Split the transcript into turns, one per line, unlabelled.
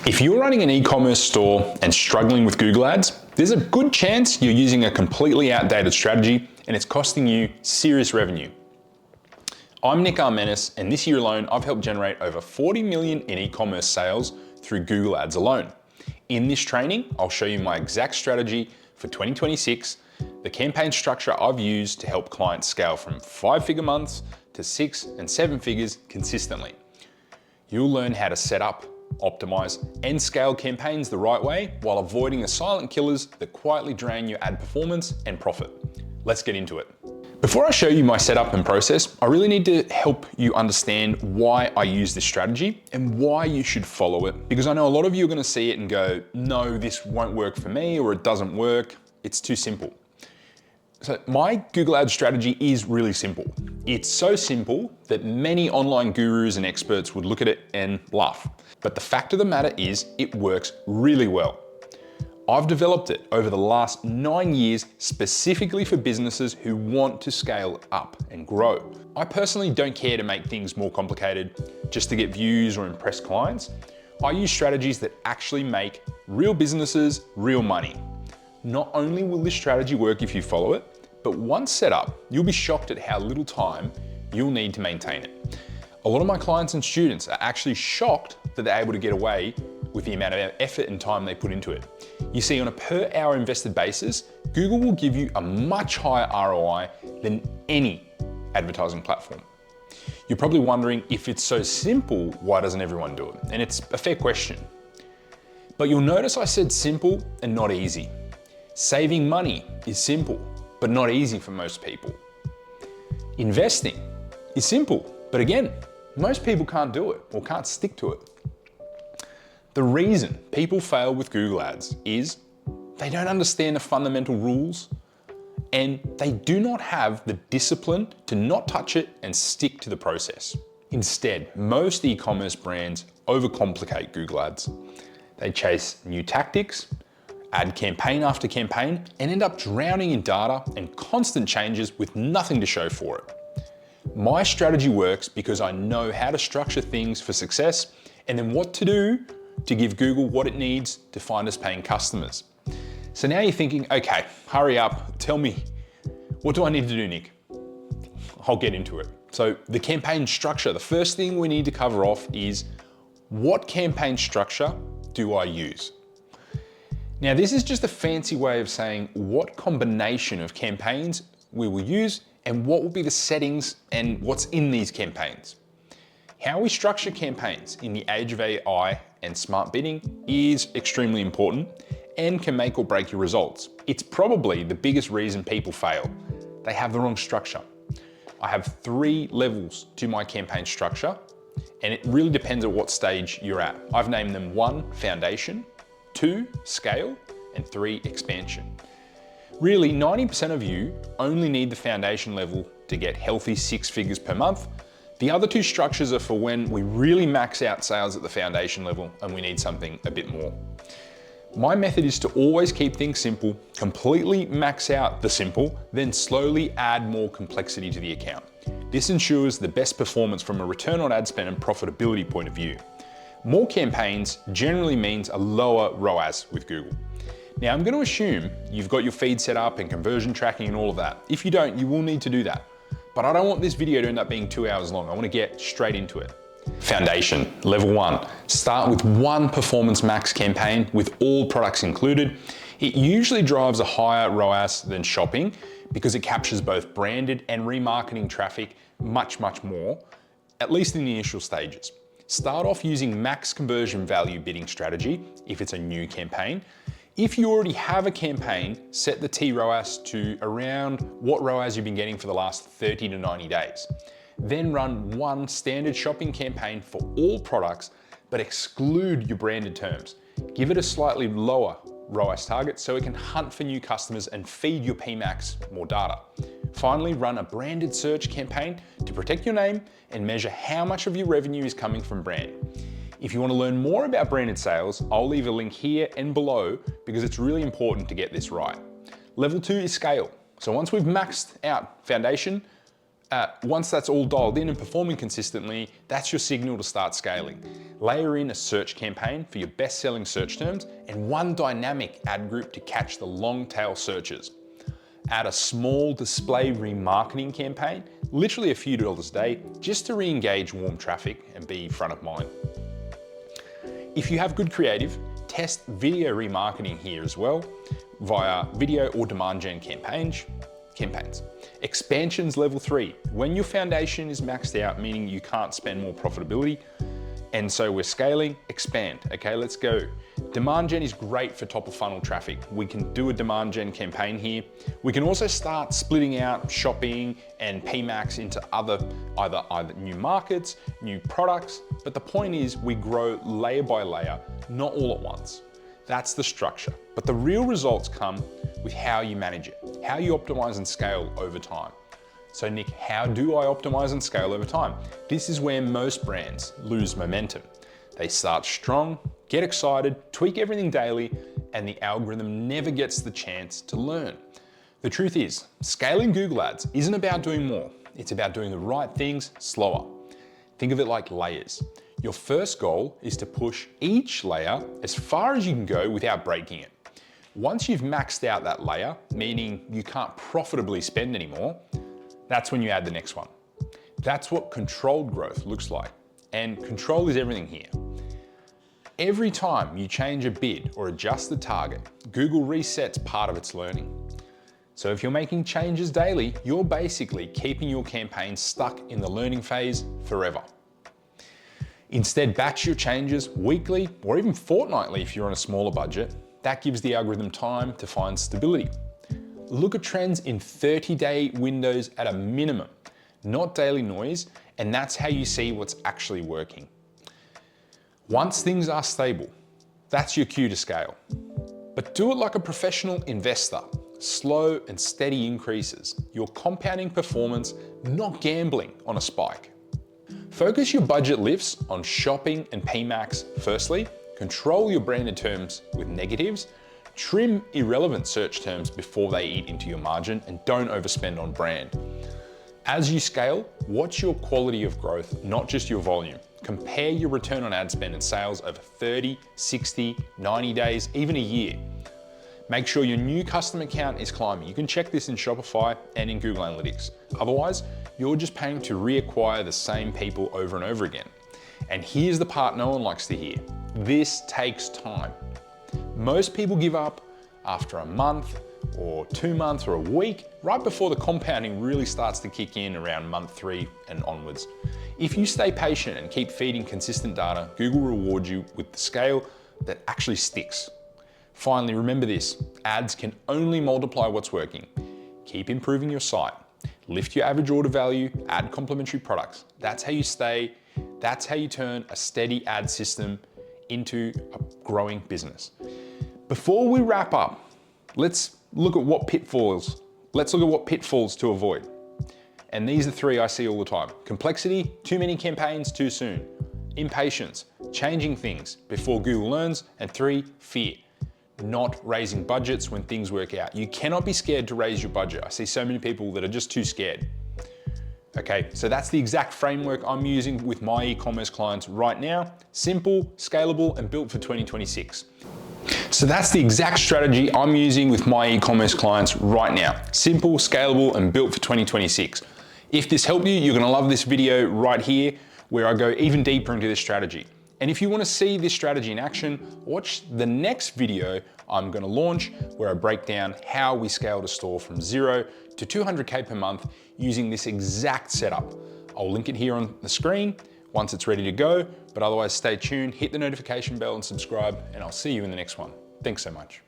If you're running an e-commerce store and struggling with Google Ads, there's a good chance you're using a completely outdated strategy and it's costing you serious revenue. I'm Nick Armenis, and this year alone, I've helped generate over 40 million in e-commerce sales through Google Ads alone. In this training, I'll show you my exact strategy for 2026, the campaign structure I've used to help clients scale from 5-figure months to 6 and 7 figures consistently. You'll learn how to set up, optimize, and scale campaigns the right way while avoiding the silent killers that quietly drain your ad performance and profit. Let's get into it. Before I show you my setup and process, I really need to help you understand why I use this strategy and why you should follow it. Because I know a lot of you are going to see it and go, no, this won't work for me, or it doesn't work. It's too simple. So my Google Ads strategy is really simple. It's so simple that many online gurus and experts would look at it and laugh. But the fact of the matter is, it works really well. I've developed it over the last 9 years specifically for businesses who want to scale up and grow. I personally don't care to make things more complicated just to get views or impress clients. I use strategies that actually make real businesses real money. Not only will this strategy work if you follow it, but once set up, you'll be shocked at how little time you'll need to maintain it. A lot of my clients and students are actually shocked that they're able to get away with the amount of effort and time they put into it. You see, on a per hour invested basis, Google will give you a much higher ROI than any advertising platform. You're probably wondering, if it's so simple, why doesn't everyone do it? And it's a fair question. But you'll notice I said simple and not easy. Saving money is simple, but not easy for most people. Investing is simple, but again, most people can't do it or can't stick to it. The reason people fail with Google Ads is they don't understand the fundamental rules and they do not have the discipline to not touch it and stick to the process. Instead, most e-commerce brands overcomplicate Google Ads. They chase new tactics, add campaign after campaign, and end up drowning in data and constant changes with nothing to show for it. My strategy works because I know how to structure things for success and then what to do to give Google what it needs to find us paying customers. So now you're thinking, okay, hurry up, tell me, what do I need to do, Nick? I'll get into it. So the campaign structure, the first thing we need to cover off is, what campaign structure do I use? Now, this is just a fancy way of saying what combination of campaigns we will use and what will be the settings and what's in these campaigns. How we structure campaigns in the age of AI and smart bidding is extremely important and can make or break your results. It's probably the biggest reason people fail. They have the wrong structure. I have 3 levels to my campaign structure, and it really depends on what stage you're at. I've named them 1, foundation, 2, scale, and 3, expansion. Really, 90% of you only need the foundation level to get healthy 6 figures per month. The other 2 structures are for when we really max out sales at the foundation level and we need something a bit more. My method is to always keep things simple, completely max out the simple, then slowly add more complexity to the account. This ensures the best performance from a return on ad spend and profitability point of view. More campaigns generally means a lower ROAS with Google. Now, I'm going to assume you've got your feed set up and conversion tracking and all of that. If you don't, you will need to do that. But I don't want this video to end up being 2 hours long. I want to get straight into it. Foundation, level 1. Start with 1 performance max campaign with all products included. It usually drives a higher ROAS than shopping because it captures both branded and remarketing traffic much more, at least in the initial stages. Start off using max conversion value bidding strategy if it's a new campaign. If you already have a campaign, set the T-ROAS to around what ROAS you've been getting for the last 30 to 90 days. Then run 1 standard shopping campaign for all products, but exclude your branded terms. Give it a slightly lower ROAS target so it can hunt for new customers and feed your PMax more data. Finally, run a branded search campaign to protect your name and measure how much of your revenue is coming from brand. If you want to learn more about branded sales, I'll leave a link here and below because it's really important to get this right. Level 2 is scale. So once we've maxed out foundation, Once that's all dialed in and performing consistently, that's your signal to start scaling. Layer in a search campaign for your best-selling search terms and one dynamic ad group to catch the long tail searches. Add a small display remarketing campaign, literally a few dollars a day, just to re-engage warm traffic and be front of mind. If you have good creative, test video remarketing here as well via video or demand gen campaigns. Expansions level 3, when your foundation is maxed out, meaning you can't spend more profitability, and so we're scaling, expand. Okay, let's go. Demand gen is great for top of funnel traffic. We can do a demand gen campaign here. We can also start splitting out shopping and PMAX into either new markets, new products, but the point is we grow layer by layer, not all at once. That's the structure. But the real results come with how you manage it, how you optimize and scale over time. So Nick, how do I optimize and scale over time? This is where most brands lose momentum. They start strong, get excited, tweak everything daily, and the algorithm never gets the chance to learn. The truth is, scaling Google Ads isn't about doing more. It's about doing the right things slower. Think of it like layers. Your first goal is to push each layer as far as you can go without breaking it. Once you've maxed out that layer, meaning you can't profitably spend anymore, that's when you add the next one. That's what controlled growth looks like. And control is everything here. Every time you change a bid or adjust the target, Google resets part of its learning. So if you're making changes daily, you're basically keeping your campaign stuck in the learning phase forever. Instead, batch your changes weekly or even fortnightly if you're on a smaller budget. That gives the algorithm time to find stability. Look at trends in 30-day windows at a minimum, not daily noise, and that's how you see what's actually working. Once things are stable, that's your cue to scale. But do it like a professional investor. Slow and steady increases. You're compounding performance, not gambling on a spike. Focus your budget lifts on shopping and PMAX firstly. Control your branded terms with negatives. Trim irrelevant search terms before they eat into your margin, and don't overspend on brand. As you scale, watch your quality of growth, not just your volume. Compare your return on ad spend and sales over 30, 60, 90 days, even a year. Make sure your new customer count is climbing. You can check this in Shopify and in Google Analytics. Otherwise, you're just paying to reacquire the same people over and over again. And here's the part no one likes to hear. This takes time. Most people give up after a month or 2 months or a week, right before the compounding really starts to kick in around month 3 and onwards. If you stay patient and keep feeding consistent data, Google will reward you with the scale that actually sticks. Finally, remember this, ads can only multiply what's working. Keep improving your site, lift your average order value, add complementary products. That's how you turn a steady ad system into a growing business. Before we wrap up, let's look at what pitfalls to avoid. And these are 3 I see all the time. Complexity, too many campaigns too soon. Impatience, changing things before Google learns. And 3, fear, not raising budgets when things work out. You cannot be scared to raise your budget. I see so many people that are just too scared. Okay, so that's the exact framework I'm using with my e-commerce clients right now. Simple, scalable, and built for 2026. So that's the exact strategy I'm using with my e-commerce clients right now. Simple, scalable, and built for 2026. If this helped you, you're gonna love this video right here, where I go even deeper into this strategy. And if you wanna see this strategy in action, watch the next video I'm gonna launch, where I break down how we scaled a store from 0 to 200K per month using this exact setup. I'll link it here on the screen once it's ready to go, but otherwise stay tuned, hit the notification bell and subscribe, and I'll see you in the next one. Thanks so much.